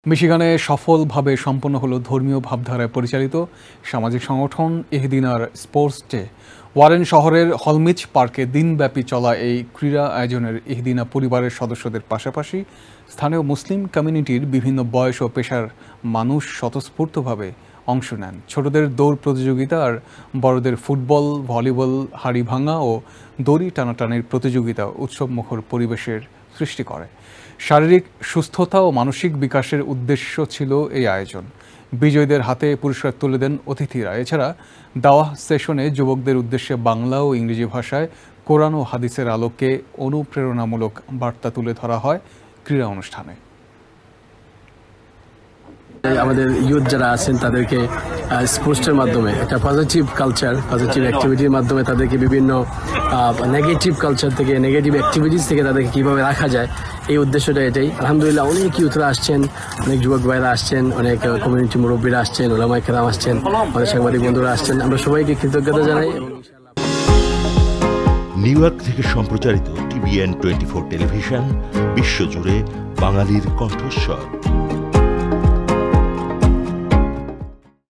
মিশিগানে সফলভাবে সম্পন্ন হলো ধর্মীয় ভাবধারায় পরিচালিত সামাজিক সংগঠন ইহদিনার স্পোর্টস ডে। ওয়ারেন শহরের হলমিচ পার্কে দিনব্যাপী চলা এই ক্রীড়া আয়োজনের ইহদিনা পরিবারের সদস্যদের পাশাপাশি স্থানীয় মুসলিম কমিউনিটির বিভিন্ন বয়স ও পেশার মানুষ স্বতঃস্ফূর্তভাবে অংশ নেন। ছোটদের দৌড় প্রতিযোগিতা আর বড়দের ফুটবল, ভলিবল, হাড়ি ভাঙা ও দড়ি টানাটানির প্রতিযোগিতা উৎসবমুখর পরিবেশের সৃষ্টি করে। শারীরিক সুস্থতা ও মানসিক বিকাশের উদ্দেশ্য ছিল এই আয়োজন। বিজয়ীদের হাতে পুরস্কার তুলে দেন অতিথিরা। এছাড়া দাওয়াহ সেশনে যুবকদের উদ্দেশ্যে বাংলা ও ইংরেজি ভাষায় কোরআন ও হাদিসের আলোকে অনুপ্রেরণামূলক বার্তা তুলে ধরা হয় ক্রীড়া অনুষ্ঠানে। আমাদের ইউথ যারা আছেন তাদেরকে স্পোর্টসের মাধ্যমে একটা পজিটিভ কালচার, পজিটিভ অ্যাক্টিভিটির মাধ্যমে তাদেরকে বিভিন্ন নেগেটিভ কালচার থেকে, নেগেটিভ অ্যাক্টিভিটিস থেকে তাদেরকে কীভাবে রাখা যায়, এই উদ্দেশ্যটা এটাই। আলহামদুলিল্লাহ অনেক ইউথরা আসছেন, অনেক যুবক ভাইরা আসছেন, অনেক কমিউনিটি মুরব্বীরা আসছেন, ওলামায়ে কেরাম আসছেন, আমাদের সাংবাদিক বন্ধুরা আসছেন। আমরা সবাইকে কৃতজ্ঞতা জানাই। নিউ ইয়র্ক থেকে সম্প্রচারিত TVN 24 টেলিভিশন বিশ্বজুড়ে বাঙালির কণ্ঠস্বর।